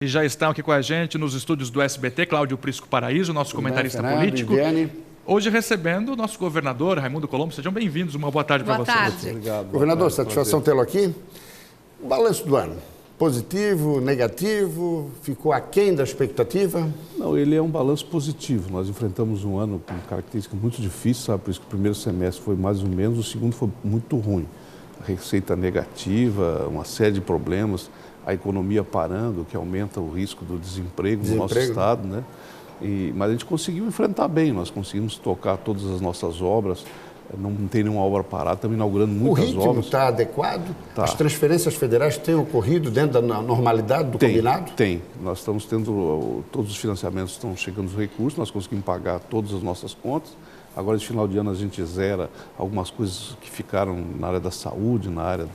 E já estão aqui com a gente nos estúdios do SBT, Cláudio Prisco Paraíso, nosso comentarista político. Viviane. Hoje recebendo o nosso governador, Raimundo Colombo. Sejam bem-vindos, uma boa tarde para vocês. Boa tarde. Obrigado. Governador, satisfação tê-lo aqui. O balanço do ano, positivo, negativo, ficou aquém da expectativa? Não, ele é um balanço positivo. Nós enfrentamos um ano com características muito difíceis, sabe? Por isso que o primeiro semestre foi mais ou menos, o segundo foi muito ruim. A receita negativa, uma série de problemas, a economia parando, que aumenta o risco do desemprego no nosso estado, né? Mas a gente conseguiu enfrentar bem, nós conseguimos tocar todas as nossas obras, não tem nenhuma obra parada, estamos inaugurando muitas obras. O ritmo está adequado? Tá. As transferências federais têm ocorrido dentro da normalidade do combinado? Tem. Nós estamos tendo, todos os financiamentos estão chegando os recursos, nós conseguimos pagar todas as nossas contas. Agora, esse final de ano, a gente zera algumas coisas que ficaram na área da saúde, na área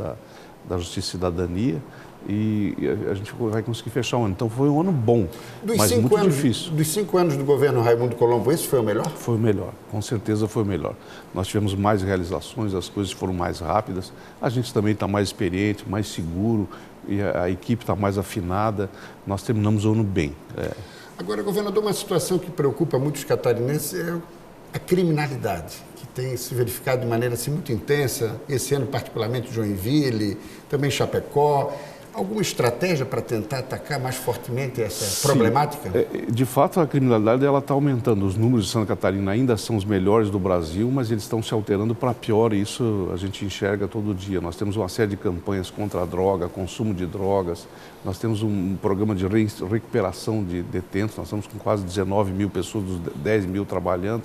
da Justiça e Cidadania, e a gente vai conseguir fechar o ano. Então, foi um ano bom, mas muito difícil. Dos 5 anos do governo Raimundo Colombo, esse foi o melhor? Foi o melhor, com certeza foi o melhor. Nós tivemos mais realizações, as coisas foram mais rápidas, a gente também está mais experiente, mais seguro, e a equipe está mais afinada, nós terminamos o ano bem. Agora, governador, uma situação que preocupa muitos catarinenses é a criminalidade, que tem se verificado de maneira assim, muito intensa, esse ano particularmente Joinville, também Chapecó. Alguma estratégia para tentar atacar mais fortemente essa problemática? De fato, a criminalidade está aumentando. Os números de Santa Catarina ainda são os melhores do Brasil, mas eles estão se alterando para pior, e isso a gente enxerga todo dia. Nós temos uma série de campanhas contra a droga, consumo de drogas, nós temos um programa de recuperação de detentos, nós estamos com quase 19 mil pessoas, dos 10 mil trabalhando,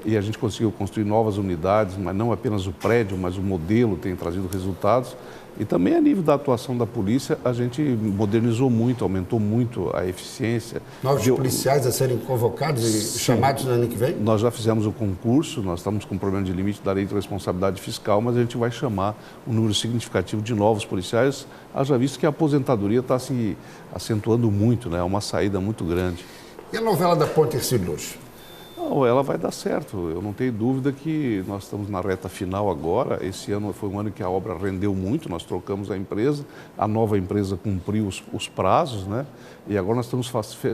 e a gente conseguiu construir novas unidades, mas não apenas o prédio, mas o modelo tem trazido resultados. E também a nível da atuação da polícia, a gente modernizou muito, aumentou muito a eficiência. Novos policiais a serem convocados e chamados no ano que vem? Nós já fizemos o concurso, nós estamos com um problema de limite da lei de responsabilidade fiscal, mas a gente vai chamar um número significativo de novos policiais, haja visto que a aposentadoria está se acentuando muito, né? É uma saída muito grande. E a novela da Ponte Hercílio Luz? Não, ela vai dar certo. Eu não tenho dúvida que nós estamos na reta final agora. Esse ano foi um ano que a obra rendeu muito, nós trocamos a empresa, a nova empresa cumpriu os prazos, né? E agora nós estamos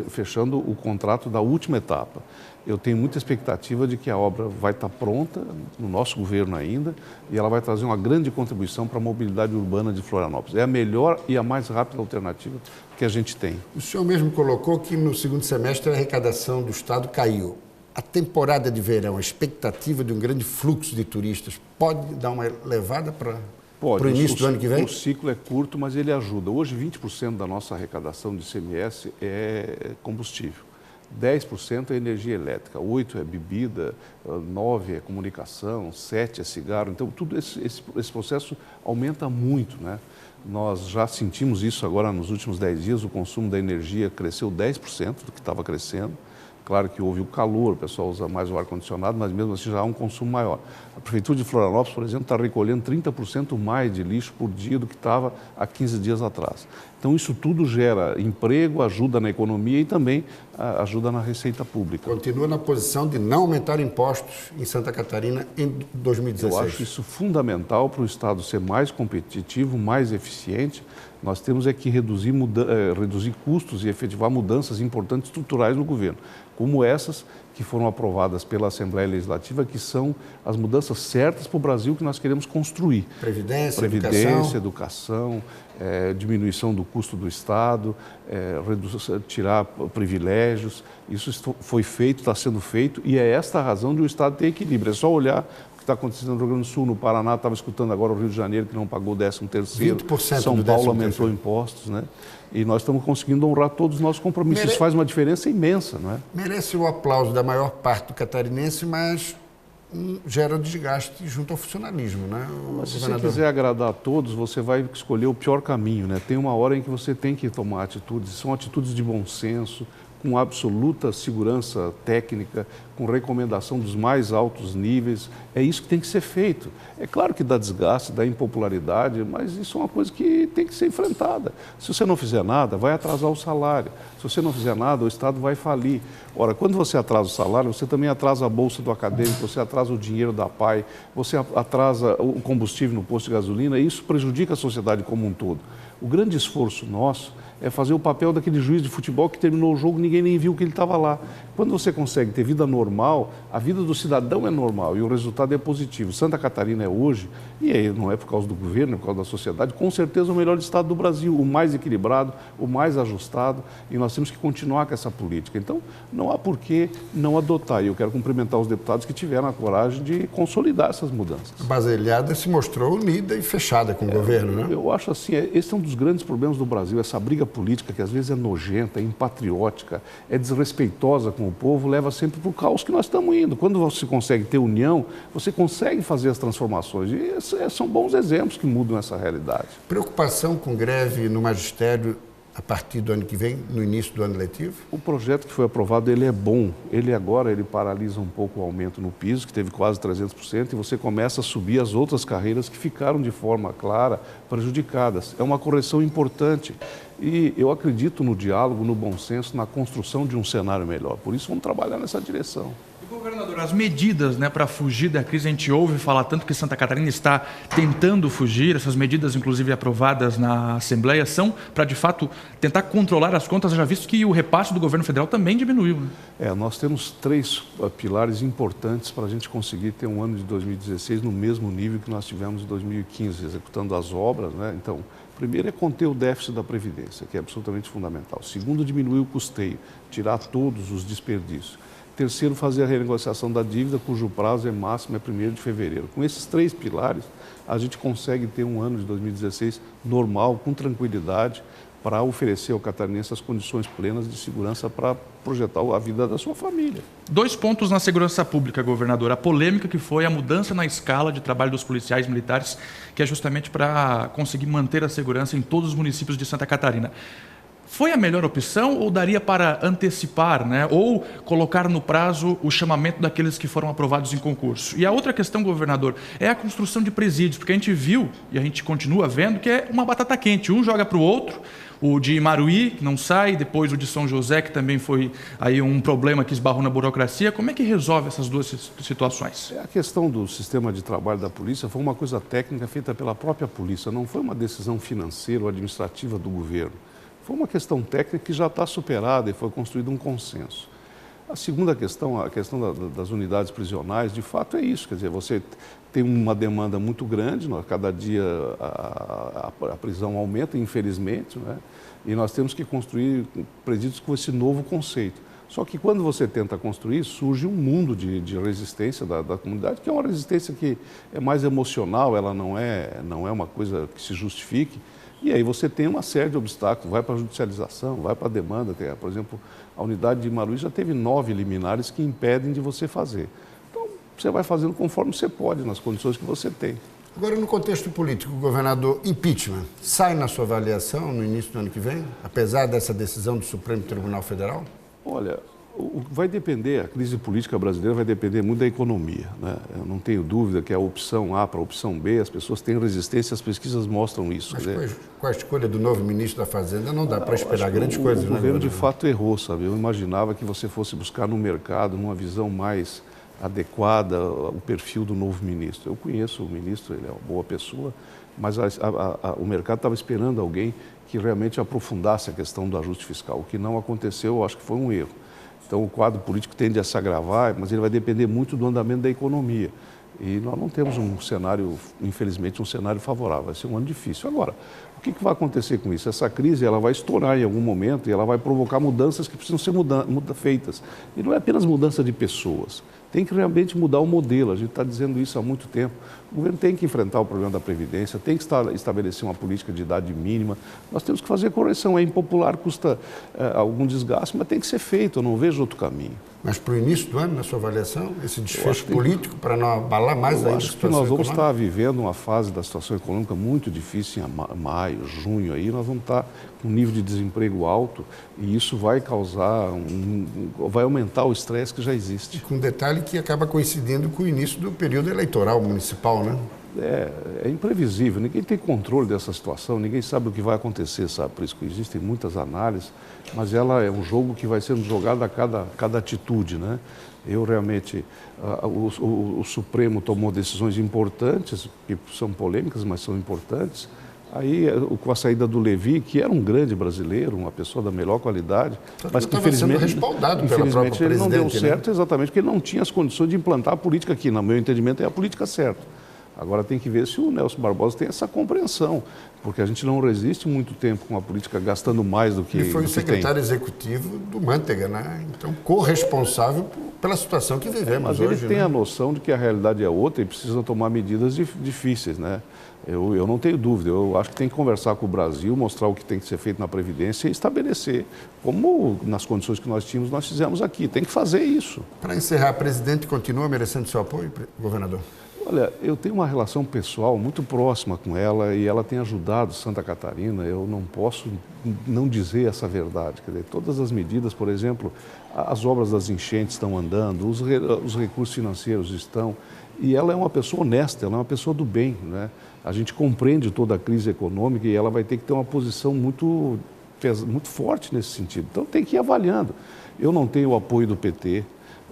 fechando o contrato da última etapa. Eu tenho muita expectativa de que a obra vai estar pronta, no nosso governo ainda, e ela vai trazer uma grande contribuição para a mobilidade urbana de Florianópolis. É a melhor e a mais rápida alternativa que a gente tem. O senhor mesmo colocou que no segundo semestre a arrecadação do Estado caiu. A temporada de verão, a expectativa de um grande fluxo de turistas, pode dar uma levada para o início do ano que vem? O ciclo é curto, mas ele ajuda. Hoje, 20% da nossa arrecadação de ICMS é combustível. 10% é energia elétrica, 8% é bebida, 9% é comunicação, 7% é cigarro. Então, tudo esse processo aumenta muito, né? Nós já sentimos isso agora nos últimos 10 dias, o consumo da energia cresceu 10% do que estava crescendo. Claro que houve o calor, o pessoal usa mais o ar-condicionado, mas mesmo assim já há um consumo maior. A Prefeitura de Florianópolis, por exemplo, está recolhendo 30% mais de lixo por dia do que estava há 15 dias atrás. Então, isso tudo gera emprego, ajuda na economia e também ajuda na receita pública. Continua na posição de não aumentar impostos em Santa Catarina em 2016. Eu acho isso fundamental para o Estado ser mais competitivo, mais eficiente. Nós temos que reduzir custos e efetivar mudanças importantes estruturais no governo, como essas que foram aprovadas pela Assembleia Legislativa, que são as mudanças certas para o Brasil que nós queremos construir. Previdência, educação, diminuição do custo do Estado, tirar privilégios. Isso foi feito, está sendo feito, e é esta a razão de o Estado ter equilíbrio. É só olhar o que está acontecendo no Rio Grande do Sul, no Paraná, estava escutando agora o Rio de Janeiro, que não pagou o 13º, 20% São Paulo aumentou impostos, né? E nós estamos conseguindo honrar todos os nossos compromissos. Isso faz uma diferença imensa, não é? Merece o aplauso da maior parte do catarinense, mas gera desgaste junto ao funcionalismo, né? Mas se você quiser agradar a todos, você vai escolher o pior caminho, né? Tem uma hora em que você tem que tomar atitudes, são atitudes de bom senso, com absoluta segurança técnica, com recomendação dos mais altos níveis. É isso que tem que ser feito. É claro que dá desgaste, dá impopularidade, mas isso é uma coisa que tem que ser enfrentada. Se você não fizer nada, vai atrasar o salário. Se você não fizer nada, o Estado vai falir. Ora, quando você atrasa o salário, você também atrasa a bolsa do acadêmico, você atrasa o dinheiro da PAI, você atrasa o combustível no posto de gasolina, e isso prejudica a sociedade como um todo. O grande esforço nosso é fazer o papel daquele juiz de futebol que terminou o jogo, ninguém nem viu que ele estava lá. Quando você consegue ter vida normal, a vida do cidadão é normal e o resultado é positivo. Santa Catarina é hoje, e aí não é por causa do governo, é por causa da sociedade, com certeza o melhor estado do Brasil, o mais equilibrado, o mais ajustado, e nós temos que continuar com essa política. Então, não há por que não adotar. E eu quero cumprimentar os deputados que tiveram a coragem de consolidar essas mudanças. A base aliada se mostrou unida e fechada com o governo, né? Eu acho assim, esse é um dos grandes problemas do Brasil, essa briga política que às vezes é nojenta, é impatriótica, é desrespeitosa com o povo, leva sempre para o caos que nós estamos indo. Quando você consegue ter união, você consegue fazer as transformações. E são bons exemplos que mudam essa realidade. Preocupação com greve no magistério a partir do ano que vem, no início do ano letivo? O projeto que foi aprovado, ele é bom. Ele paralisa um pouco o aumento no piso, que teve quase 300%, e você começa a subir as outras carreiras que ficaram de forma clara prejudicadas. É uma correção importante. E eu acredito no diálogo, no bom senso, na construção de um cenário melhor. Por isso, vamos trabalhar nessa direção. Governador, as medidas, né, para fugir da crise, a gente ouve falar tanto que Santa Catarina está tentando fugir, essas medidas, inclusive aprovadas na Assembleia, são para, de fato, tentar controlar as contas, já visto que o repasse do governo federal também diminuiu. Né? Nós temos 3 pilares importantes para a gente conseguir ter um ano de 2016 no mesmo nível que nós tivemos em 2015, executando as obras, né? Então, primeiro é conter o déficit da Previdência, que é absolutamente fundamental. Segundo, diminuir o custeio, tirar todos os desperdícios. Terceiro, fazer a renegociação da dívida, cujo prazo é máximo, é 1º de fevereiro. Com esses 3 pilares, a gente consegue ter um ano de 2016 normal, com tranquilidade, para oferecer ao catarinense as condições plenas de segurança para projetar a vida da sua família. 2 pontos na segurança pública, governador. A polêmica que foi a mudança na escala de trabalho dos policiais militares, que é justamente para conseguir manter a segurança em todos os municípios de Santa Catarina. Foi a melhor opção ou daria para antecipar, né, ou colocar no prazo o chamamento daqueles que foram aprovados em concurso? E a outra questão, governador, é a construção de presídios, porque a gente viu e a gente continua vendo que é uma batata quente. Um joga para o outro, o de Imaruí, que não sai, depois o de São José, que também foi aí um problema que esbarrou na burocracia. Como é que resolve essas 2 situações? A questão do sistema de trabalho da polícia foi uma coisa técnica feita pela própria polícia, não foi uma decisão financeira ou administrativa do governo. Foi uma questão técnica que já está superada e foi construído um consenso. A segunda questão, a questão das unidades prisionais, de fato é isso, quer dizer, você tem uma demanda muito grande, cada dia a prisão aumenta, infelizmente, né? E nós temos que construir presídios com esse novo conceito. Só que quando você tenta construir, surge um mundo de resistência da comunidade, que é uma resistência que é mais emocional, ela não é uma coisa que se justifique. E aí você tem uma série de obstáculos, vai para a judicialização, vai para a demanda. Por exemplo, a unidade de Imaruí já teve 9 liminares que impedem de você fazer. Então, você vai fazendo conforme você pode, nas condições que você tem. Agora, no contexto político, governador, impeachment sai na sua avaliação no início do ano que vem, apesar dessa decisão do Supremo Tribunal Federal? Olha, vai depender, a crise política brasileira vai depender muito da economia, né? Eu não tenho dúvida que a opção A para a opção B, as pessoas têm resistência, as pesquisas mostram isso. Mas com a escolha do novo ministro da Fazenda, não dá para esperar grandes coisas, né? O governo de fato errou, sabe? Eu imaginava que você fosse buscar no mercado, numa visão mais adequada, o perfil do novo ministro. Eu conheço o ministro, ele é uma boa pessoa, mas o mercado estava esperando alguém que realmente aprofundasse a questão do ajuste fiscal. O que não aconteceu, eu acho que foi um erro. Então, o quadro político tende a se agravar, mas ele vai depender muito do andamento da economia. E nós não temos um cenário, infelizmente, um cenário favorável. Vai ser um ano difícil. Agora, o que vai acontecer com isso? Essa crise ela vai estourar em algum momento e ela vai provocar mudanças que precisam ser feitas. E não é apenas mudança de pessoas. Tem que realmente mudar o modelo. A gente está dizendo isso há muito tempo. O governo tem que enfrentar o problema da Previdência, tem que estabelecer uma política de idade mínima. Nós temos que fazer correção. É impopular, custa algum desgaste, mas tem que ser feito. Eu não vejo outro caminho. Mas para o início do ano, na sua avaliação, esse desfecho político, para não abalar mais ainda a situação econômica? Nós vamos estar vivendo uma fase da situação econômica muito difícil em maio, junho, aí nós vamos estar com um nível de desemprego alto e isso vai causar, vai aumentar o estresse que já existe. E com um detalhe que acaba coincidindo com o início do período eleitoral municipal, né? É imprevisível, ninguém tem controle dessa situação, ninguém sabe o que vai acontecer, sabe? Por isso que existem muitas análises, mas ela é um jogo que vai sendo jogado a cada atitude, né? Eu realmente, o Supremo tomou decisões importantes, que são polêmicas, mas são importantes, Aí, com a saída do Levi, que era um grande brasileiro, uma pessoa da melhor qualidade, mas que infelizmente respaldado pela própria ele não deu certo, né? exatamente porque ele não tinha as condições de implantar a política aqui. No meu entendimento, é a política certa. Agora tem que ver se o Nelson Barbosa tem essa compreensão, porque a gente não resiste muito tempo com a política gastando mais do que Ele foi o que secretário executivo do Manteiga, né? Então, corresponsável pela situação que vivemos mas hoje. Ele tem né? a noção de que a realidade é outra e precisa tomar medidas difíceis, né? Eu não tenho dúvida, eu acho que tem que conversar com o Brasil, mostrar o que tem que ser feito na Previdência e estabelecer, como nas condições que nós tínhamos, nós fizemos aqui. Tem que fazer isso. Para encerrar, a presidente continua merecendo seu apoio, governador? Olha, eu tenho uma relação pessoal muito próxima com ela e ela tem ajudado Santa Catarina. Eu não posso não dizer essa verdade. Quer dizer, todas as medidas, por exemplo, as obras das enchentes estão andando, os recursos financeiros estão. E ela é uma pessoa honesta, ela é uma pessoa do bem, né? A gente compreende toda a crise econômica e ela vai ter que ter uma posição muito forte nesse sentido. Então tem que ir avaliando. Eu não tenho o apoio do PT.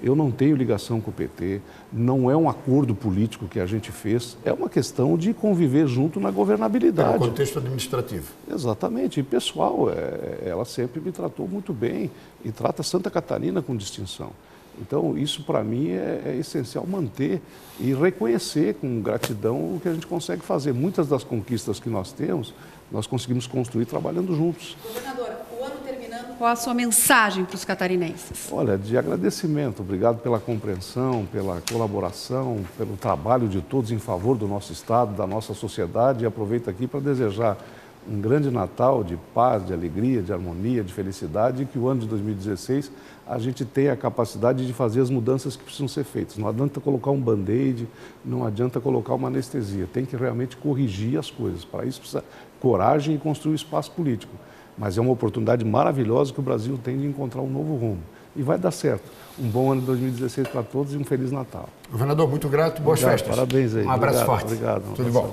Eu não tenho ligação com o PT, não é um acordo político que a gente fez, é uma questão de conviver junto na governabilidade. É um contexto administrativo. Exatamente, e pessoal, ela sempre me tratou muito bem e trata Santa Catarina com distinção. Então, isso para mim é essencial manter e reconhecer com gratidão o que a gente consegue fazer. Muitas das conquistas que nós temos, nós conseguimos construir trabalhando juntos. Governador, o ano terminando, qual a sua mensagem para os catarinenses? Olha, de agradecimento, obrigado pela compreensão, pela colaboração, pelo trabalho de todos em favor do nosso Estado, da nossa sociedade, e aproveito aqui para desejar um grande Natal de paz, de alegria, de harmonia, de felicidade, e que o ano de 2016 a gente tenha a capacidade de fazer as mudanças que precisam ser feitas. Não adianta colocar um band-aid, não adianta colocar uma anestesia, tem que realmente corrigir as coisas. Para isso precisa coragem e construir um espaço político. Mas é uma oportunidade maravilhosa que o Brasil tem de encontrar um novo rumo. E vai dar certo. Um bom ano de 2016 para todos e um Feliz Natal. Governador, muito grato, boas festas. Parabéns aí. Um abraço Obrigado, forte. Obrigado. Tudo de bom.